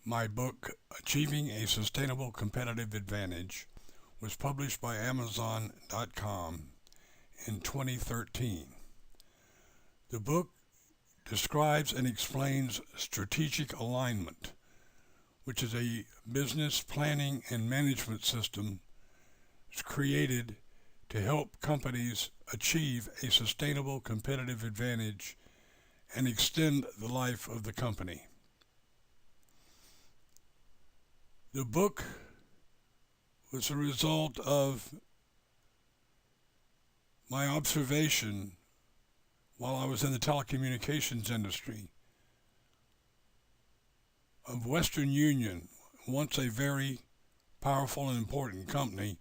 My book, Achieving a Sustainable Competitive Advantage, was published by Amazon.com in 2013. The book describes and explains strategic alignment, which is a business planning and management system created to help companies achieve a sustainable competitive advantage and extend the life of the company. The book was a result of my observation while I was in the telecommunications industry of Western Union, once a very powerful and important company,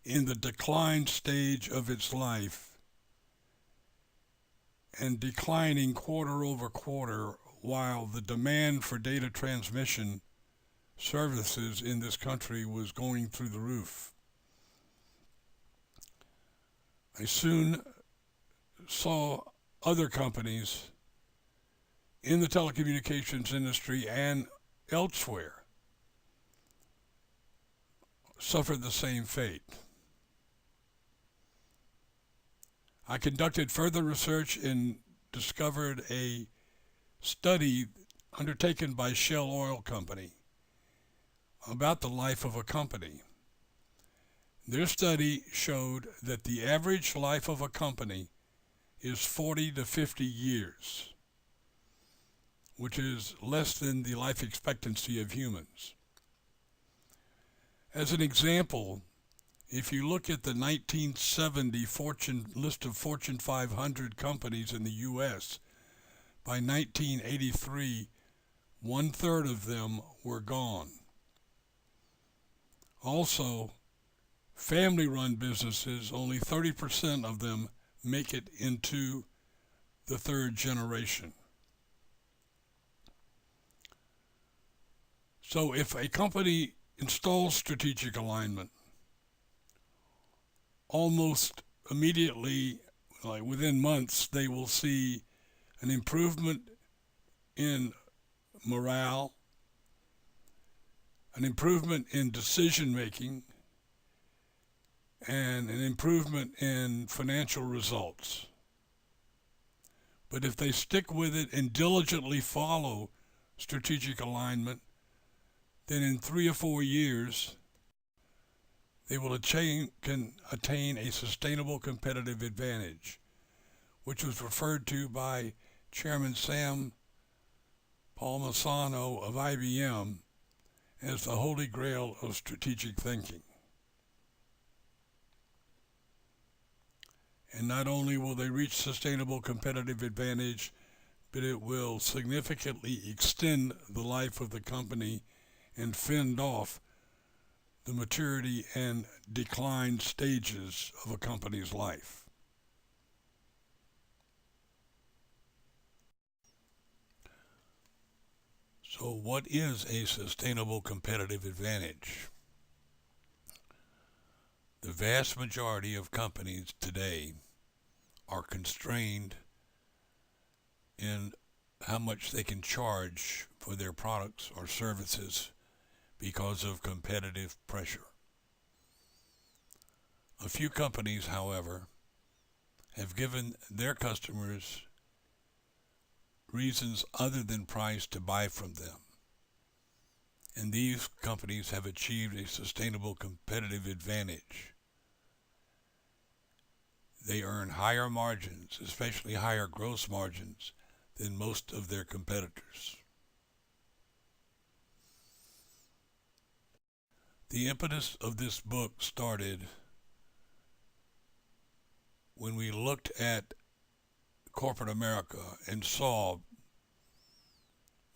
in the decline stage of its life and declining quarter over quarter while the demand for data transmission services in this country was going through the roof. I soon saw other companies in the telecommunications industry and elsewhere suffer the same fate. I conducted further research and discovered a study undertaken by Shell Oil Company about the life of a company. Their study showed that the average life of a company is 40 to 50 years, which is less than the life expectancy of humans. As an example, if you look at the 1970 list of Fortune 500 companies in the U.S., by 1983, 1/3 of them were gone. Also, family-run businesses, only 30% of them make it into the third generation. So if a company installs strategic alignment, almost immediately, like within months, they will see an improvement in morale, an improvement in decision making, and an improvement in financial results. But if they stick with it and diligently follow strategic alignment, then in 3 or 4 years, they will can attain a sustainable competitive advantage, which was referred to by Chairman Sam Palmisano of IBM as the holy grail of strategic thinking. And not only will they reach sustainable competitive advantage, but it will significantly extend the life of the company and fend off the maturity and decline stages of a company's life. So what is a sustainable competitive advantage? The vast majority of companies today are constrained in how much they can charge for their products or services because of competitive pressure. A few companies, however, have given their customers reasons other than price to buy from them. And these companies have achieved a sustainable competitive advantage. They earn higher margins, especially higher gross margins, than most of their competitors. The impetus of this book started when we looked at corporate America and saw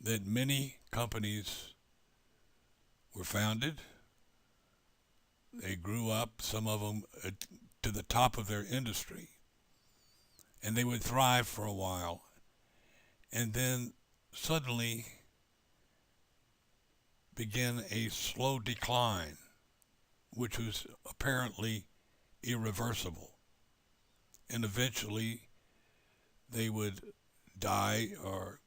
that many companies were founded, they grew up, some of them to the top of their industry, and they would thrive for a while, and then suddenly begin a slow decline, which was apparently irreversible. And eventually they would die or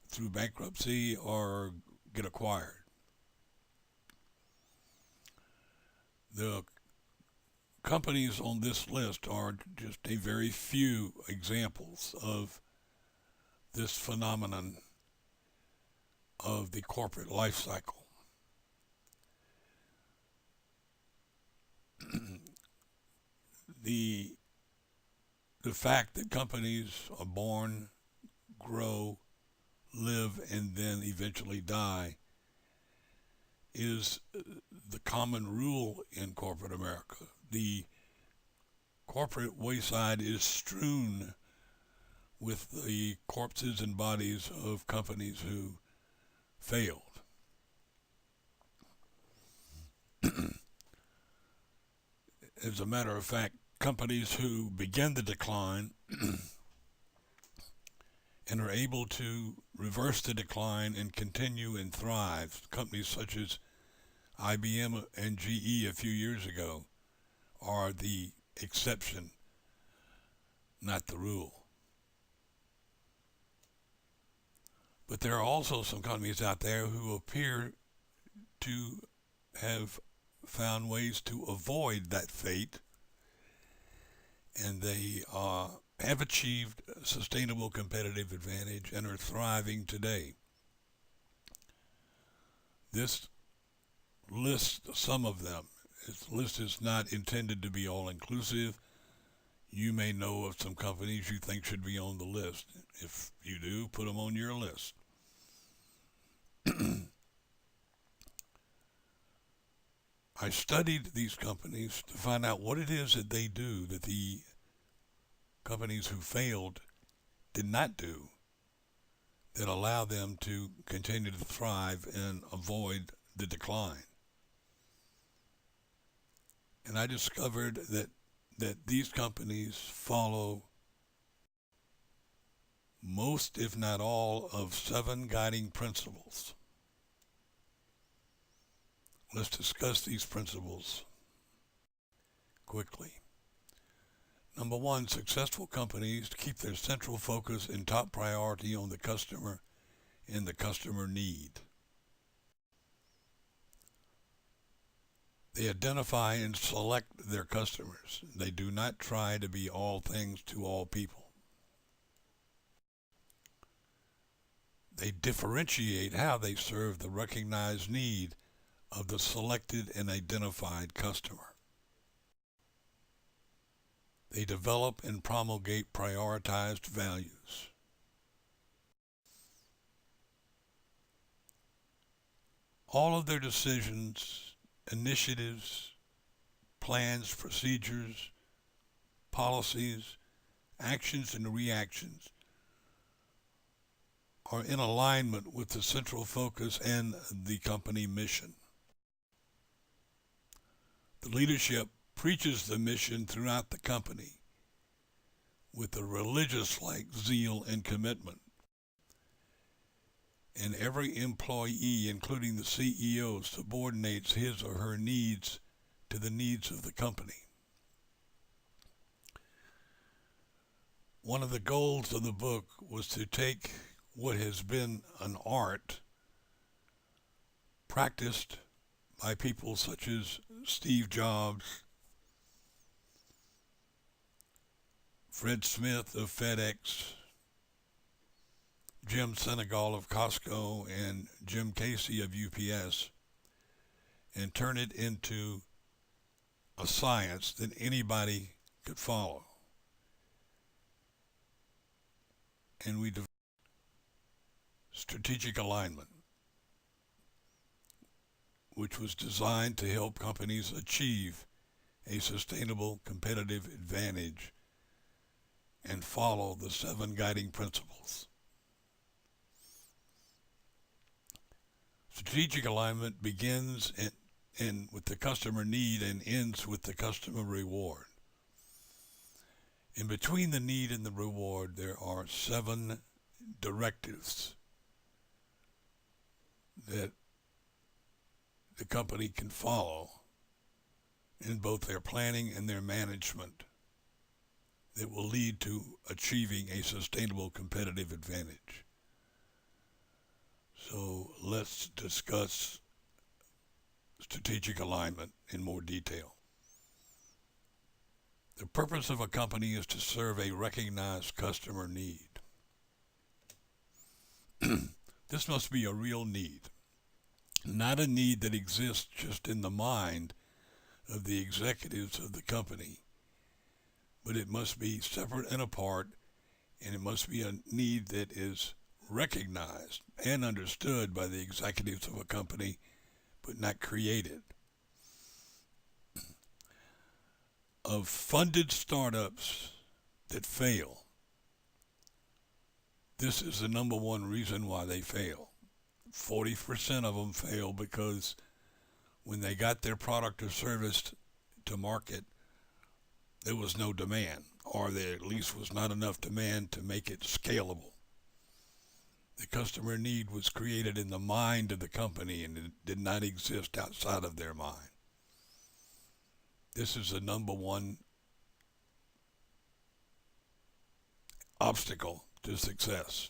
through bankruptcy or get acquired. The companies on this list are just a very few examples of this phenomenon of the corporate life cycle. the fact that companies are born, grow, live, and then eventually die is the common rule in corporate America. The corporate wayside is strewn with the corpses and bodies of companies who failed. As a matter of fact, companies who begin the decline and are able to reverse the decline and continue and thrive, companies such as IBM and GE a few years ago, are the exception, not the rule. But there are also some companies out there who appear to have found ways to avoid that fate, and they have achieved sustainable competitive advantage and are thriving today. This lists some of them. This list is not intended to be all-inclusive. You may know of some companies you think should be on the list. If you do, put them on your list. I studied these companies to find out what it is that they do that the companies who failed did not do that allow them to continue to thrive and avoid the decline. And I discovered that these companies follow most, if not all, of 7 guiding principles. Let's discuss these principles quickly. Number 1, successful companies keep their central focus and top priority on the customer and the customer need. They identify and select their customers. They do not try to be all things to all people. They differentiate how they serve the recognized need of the selected and identified customer. They develop and promulgate prioritized values. All of their decisions, initiatives, plans, procedures, policies, actions, and reactions are in alignment with the central focus and the company mission. The leadership preaches the mission throughout the company with a religious-like zeal and commitment. And every employee, including the CEO, subordinates his or her needs to the needs of the company. One of the goals of the book was to take what has been an art practiced by people such as Steve Jobs, Fred Smith of FedEx, Jim Senegal of Costco, and Jim Casey of UPS, and turn it into a science that anybody could follow. And we developed strategic alignment, which was designed to help companies achieve a sustainable competitive advantage and follow the 7 guiding principles. Strategic alignment begins with the customer need and ends with the customer reward. In between the need and the reward, there are 7 directives that the company can follow in both their planning and their management that will lead to achieving a sustainable competitive advantage. So let's discuss strategic alignment in more detail. The purpose of a company is to serve a recognized customer need. This must be a real need, not a need that exists just in the mind of the executives of the company, but it must be separate and apart, and it must be a need that is recognized and understood by the executives of a company, but not created. Of funded startups that fail, this is the number one reason why they fail. 40% of them fail because when they got their product or service to market, there was no demand, or there at least was not enough demand to make it scalable. The customer need was created in the mind of the company, and it did not exist outside of their mind. This is the number one obstacle to success.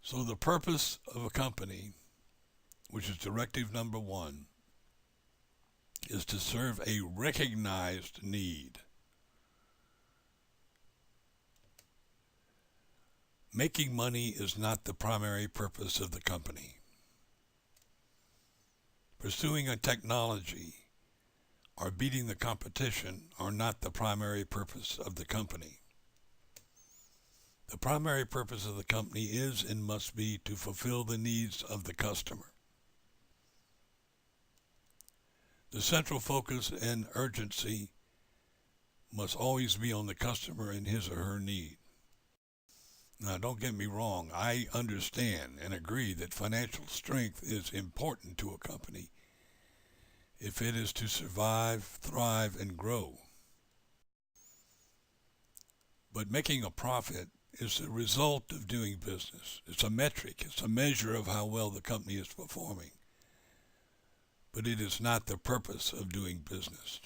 So the purpose of a company, which is directive number one, is to serve a recognized need. Making money is not the primary purpose of the company. Pursuing a technology or beating the competition are not the primary purpose of the company. The primary purpose of the company is and must be to fulfill the needs of the customer. The central focus and urgency must always be on the customer and his or her need. Now, don't get me wrong, I understand and agree that financial strength is important to a company if it is to survive, thrive, and grow. But making a profit is the result of doing business. It's a metric, it's a measure of how well the company is performing. But it is not the purpose of doing business.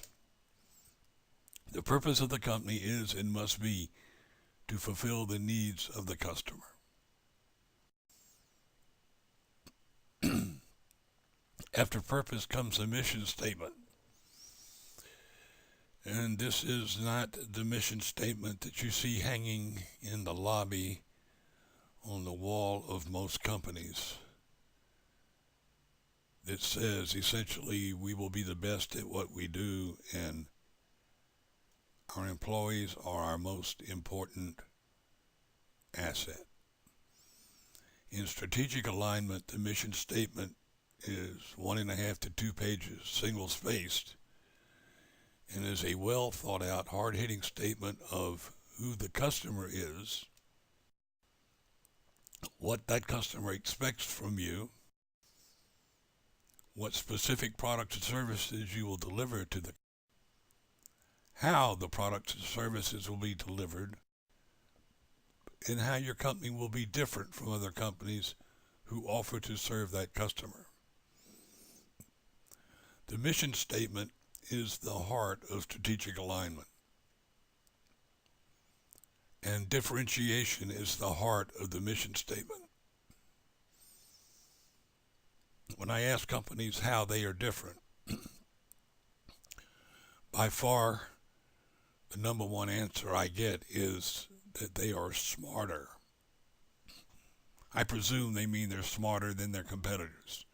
The purpose of the company is and must be to fulfill the needs of the customer. After purpose comes a mission statement. And this is not the mission statement that you see hanging in the lobby on the wall of most companies that says essentially we will be the best at what we do and our employees are our most important asset. In strategic alignment, the mission statement is 1.5 to 2 pages, single-spaced, and is a well thought out, hard-hitting statement of who the customer is, what that customer expects from you, what specific products and services you will deliver to the how the products and services will be delivered, and how your company will be different from other companies who offer to serve that customer. The mission statement is the heart of strategic alignment. And differentiation is the heart of the mission statement. When I ask companies how they are different, by far the number one answer I get is that they are smarter. I presume they mean they're smarter than their competitors.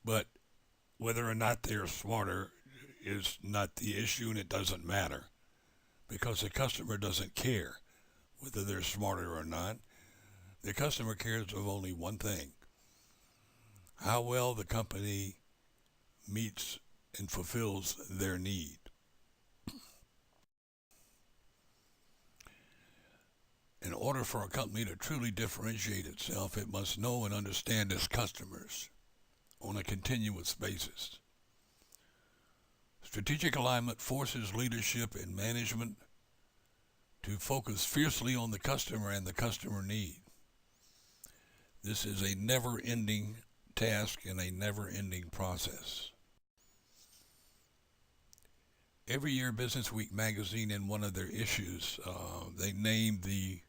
But whether or not they're smarter is not the issue, and it doesn't matter because the customer doesn't care whether they're smarter or not. The customer cares of only one thing: how well the company meets and fulfills their need. In order for a company to truly differentiate itself, it must know and understand its customers on a continuous basis. Strategic alignment forces leadership and management to focus fiercely on the customer and the customer need. This is a never-ending task and a never-ending process. Every year, Business Week magazine, in one of their issues, they named the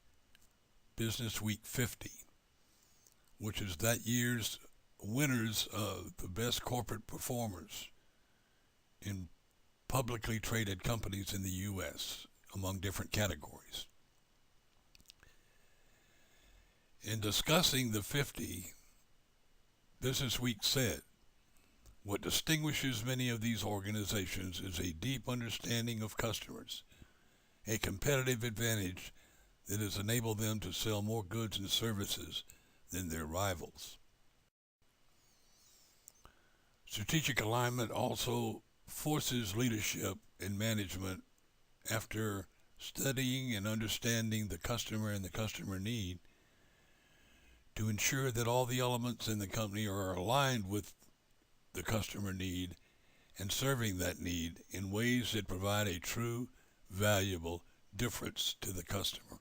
Business Week 50, which is that year's winners of the best corporate performers in publicly traded companies in the U.S. among different categories. In discussing the 50, Business Week said, what distinguishes many of these organizations is a deep understanding of customers, a competitive advantage that has enabled them to sell more goods and services than their rivals. Strategic alignment also forces leadership and management, after studying and understanding the customer and the customer need, to ensure that all the elements in the company are aligned with the customer need and serving that need in ways that provide a true, valuable difference to the customer.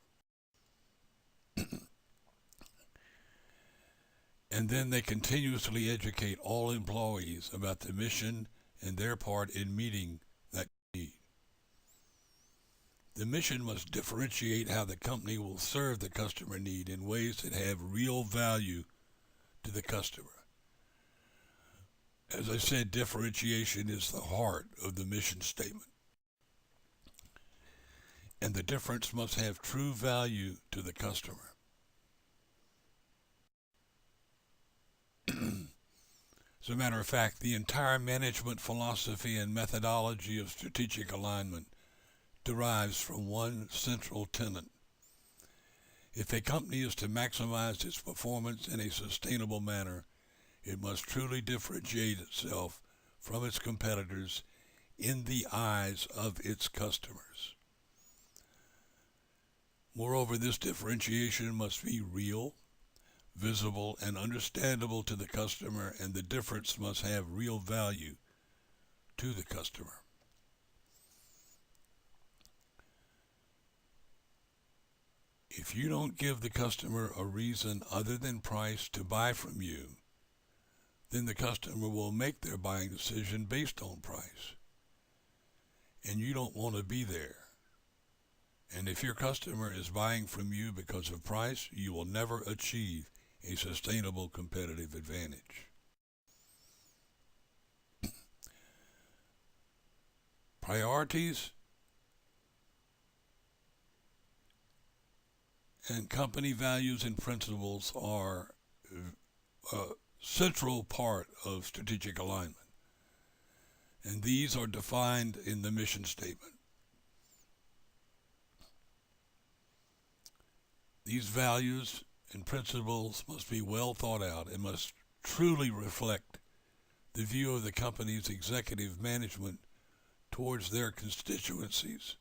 And then they continuously educate all employees about the mission and their part in meeting that need. The mission must differentiate how the company will serve the customer need in ways that have real value to the customer. As I said, differentiation is the heart of the mission statement. And the difference must have true value to the customer. As a matter of fact, the entire management philosophy and methodology of strategic alignment derives from one central tenet. If a company is to maximize its performance in a sustainable manner, it must truly differentiate itself from its competitors in the eyes of its customers. Moreover, this differentiation must be real, visible, and understandable to the customer, and the difference must have real value to the customer. If you don't give the customer a reason other than price to buy from you, then the customer will make their buying decision based on price. And you don't want to be there. And if your customer is buying from you because of price, you will never achieve a sustainable competitive advantage. Priorities and company values and principles are central part of strategic alignment, and these are defined in the mission statement. These values and principles must be well thought out and must truly reflect the view of the company's executive management towards their constituencies,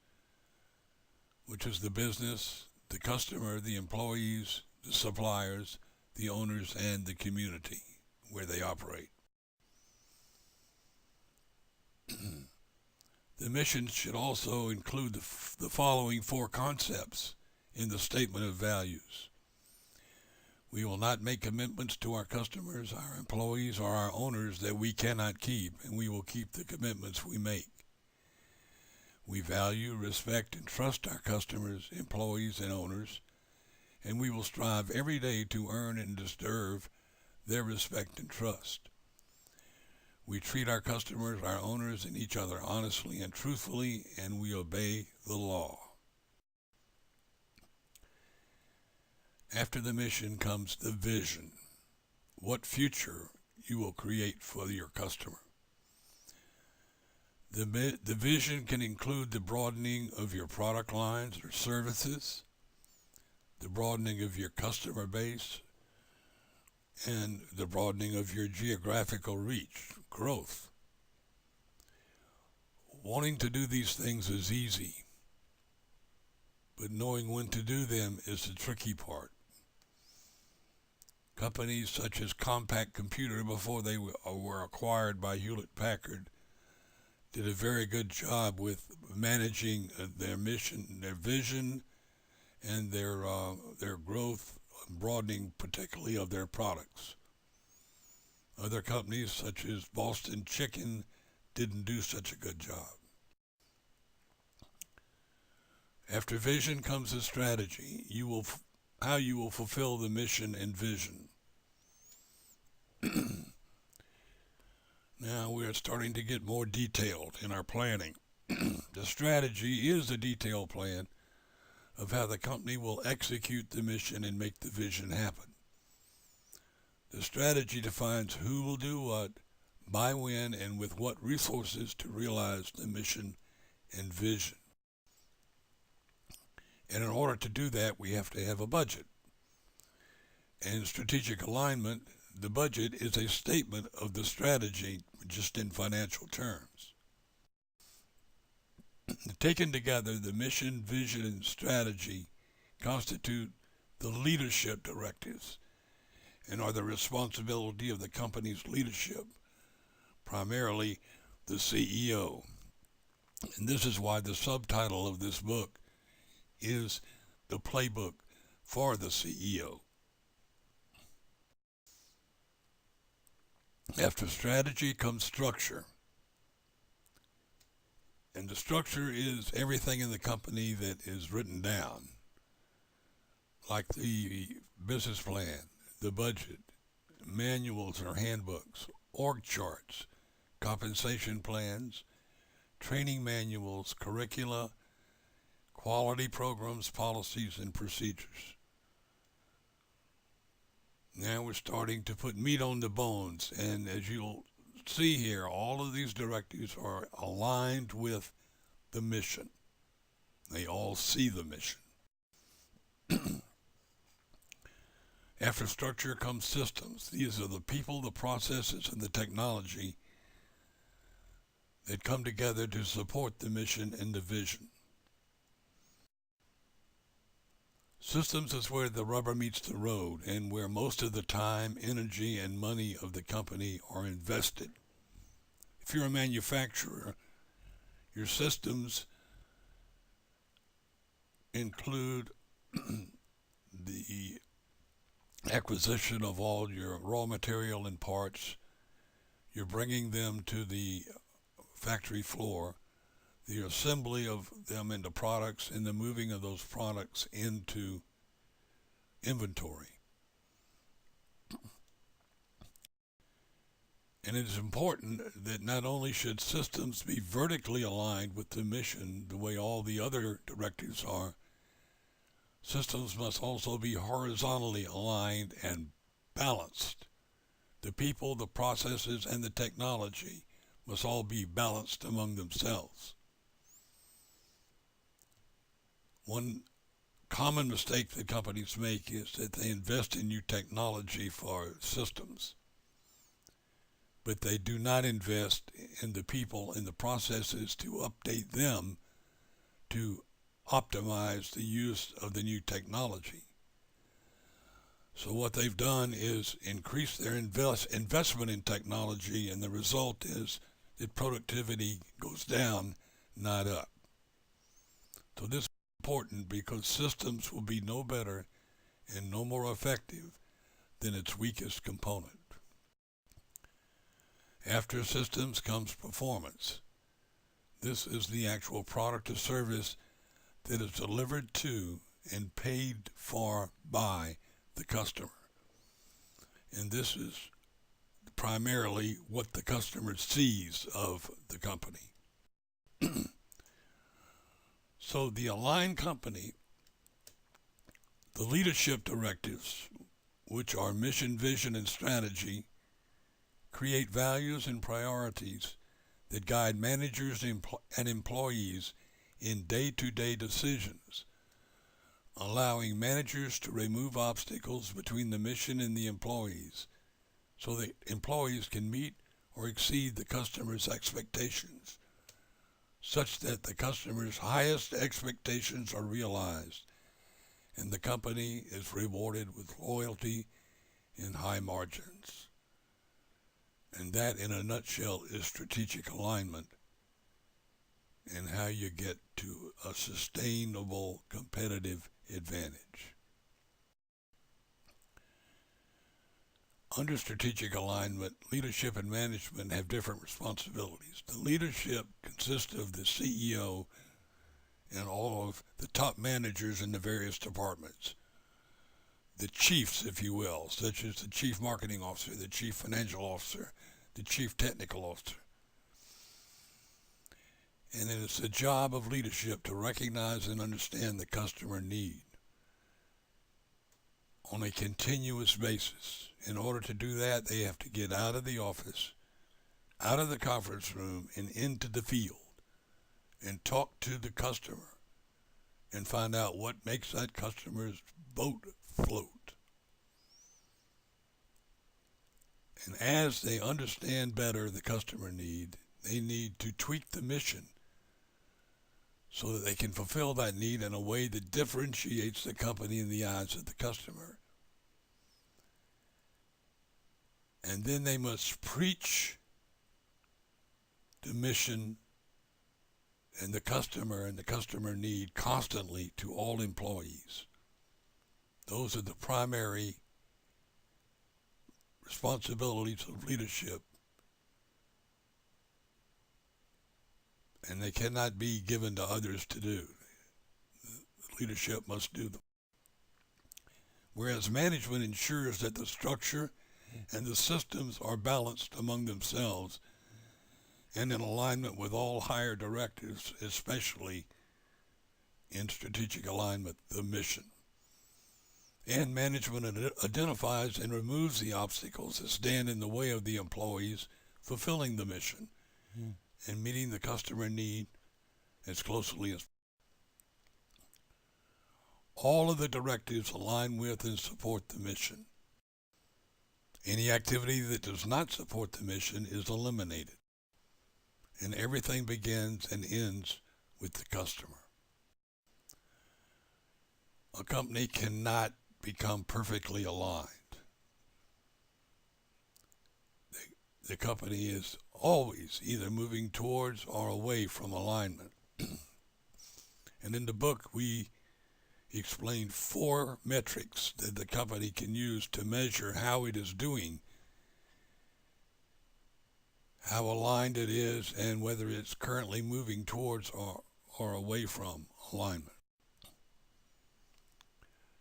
which is the business, the customer, the employees, the suppliers, the owners, and the community where they operate. The mission should also include the following four concepts in the statement of values. We will not make commitments to our customers, our employees, or our owners that we cannot keep, and we will keep the commitments we make. We value, respect, and trust our customers, employees, and owners, and we will strive every day to earn and deserve their respect and trust. We treat our customers, our owners, and each other honestly and truthfully, and we obey the law. After the mission comes the vision. What future you will create for your customer. The vision can include the broadening of your product lines or services, the broadening of your customer base, and the broadening of your geographical reach, growth. Wanting to do these things is easy, but knowing when to do them is the tricky part. Companies such as Compaq Computer, before they were acquired by Hewlett-Packard, did a very good job with managing their mission, their vision, and their growth, broadening particularly of their products. Other companies such as Boston Chicken didn't do such a good job. After vision comes a strategy. How you will fulfill the mission and vision. Now we are starting to get more detailed in our planning. The strategy is a detailed plan of how the company will execute the mission and make the vision happen. The strategy defines who will do what, by when, and with what resources to realize the mission and vision. And in order to do that, we have to have a budget. And strategic alignment, the budget is a statement of the strategy just in financial terms. Taken together, the mission, vision, and strategy constitute the leadership directives and are the responsibility of the company's leadership, primarily the CEO. And this is why the subtitle of this book is The Playbook for the CEO. After strategy comes structure. And the structure is everything in the company that is written down, like the business plan, the budget, manuals or handbooks, org charts, compensation plans, training manuals, curricula, quality programs, policies, and procedures. Now we're starting to put meat on the bones, and as you'll see here, all of these directives are aligned with the mission. They all see the mission. After structure comes systems. These are the people, the processes, and the technology that come together to support the mission and the vision. Systems is where the rubber meets the road and where most of the time, energy, and money of the company are invested. If you're a manufacturer, your systems include the acquisition of all your raw material and parts. You're bringing them to the factory floor, the assembly of them into products, and the moving of those products into inventory. And it is important that not only should systems be vertically aligned with the mission the way all the other directives are, systems must also be horizontally aligned and balanced. The people, the processes, and the technology must all be balanced among themselves. One common mistake that companies make is that they invest in new technology for systems, but they do not invest in the people and the processes to update them to optimize the use of the new technology. So what they've done is increase their investment in technology, and the result is that productivity goes down, not up. So this is important because systems will be no better and no more effective than its weakest component. After systems comes performance. This is the actual product or service that is delivered to and paid for by the customer. And this is primarily what the customer sees of the company. So the aligned company, the leadership directives, which are mission, vision, and strategy, create values and priorities that guide managers and employees in day-to-day decisions, allowing managers to remove obstacles between the mission and the employees so that employees can meet or exceed the customer's expectations, such that the customer's highest expectations are realized and the company is rewarded with loyalty and high margins. And that, in a nutshell, is strategic alignment and how you get to a sustainable competitive advantage. Under strategic alignment, leadership and management have different responsibilities. The leadership consists of the CEO and all of the top managers in the various departments. The chiefs, if you will, such as the chief marketing officer, the chief financial officer, the chief technical officer. And it is the job of leadership to recognize and understand the customer need on a continuous basis. In order to do that, they have to get out of the office, out of the conference room, and into the field and talk to the customer and find out what makes that customer's boat float. And as they understand better the customer need, they need to tweak the mission so that they can fulfill that need in a way that differentiates the company in the eyes of the customer. And then they must preach the mission and the customer need constantly to all employees. Those are the primary responsibilities of leadership, and they cannot be given to others to do. The leadership must do them. Whereas management ensures that the structure and the systems are balanced among themselves and in alignment with all higher directives, especially in strategic alignment, the mission. And management identifies and removes the obstacles that stand in the way of the employees fulfilling the mission and meeting the customer need as closely as possible. All of the directives align with and support the mission. Any activity that does not support the mission is eliminated, and everything begins and ends with the customer. A company cannot become perfectly aligned. The company is always either moving towards or away from alignment. And in the book, we explain 4 metrics that the company can use to measure how it is doing, how aligned it is, and whether it's currently moving towards or away from alignment.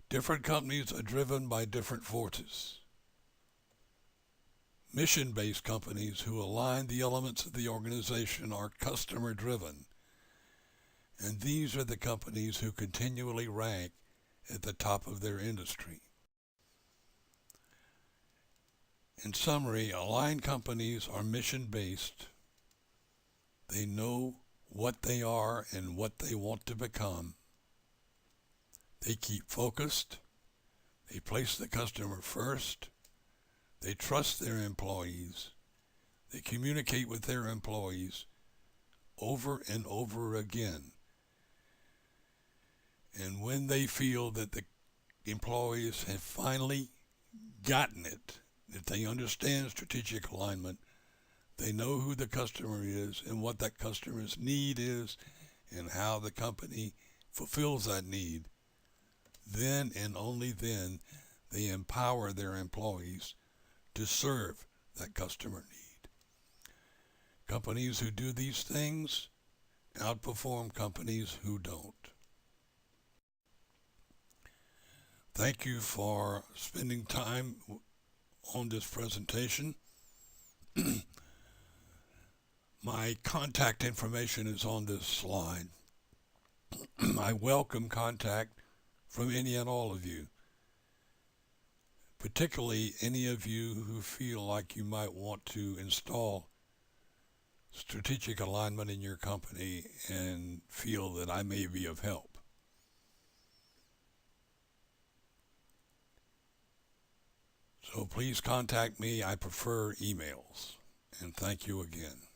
Different companies are driven by different forces. Mission-based companies who align the elements of the organization are customer-driven, and these are the companies who continually rank at the top of their industry. In summary, aligned companies are mission-based. They know what they are and what they want to become. They keep focused. They place the customer first. They trust their employees. They communicate with their employees over and over again. And when they feel that the employees have finally gotten it, that they understand strategic alignment, they know who the customer is and what that customer's need is and how the company fulfills that need, then and only then they empower their employees to serve that customer need. Companies who do these things outperform companies who don't. Thank you for spending time on this presentation. My contact information is on this slide. I welcome contact from any and all of you, particularly any of you who feel like you might want to install strategic alignment in your company and feel that I may be of help. So please contact me. I prefer emails. And thank you again.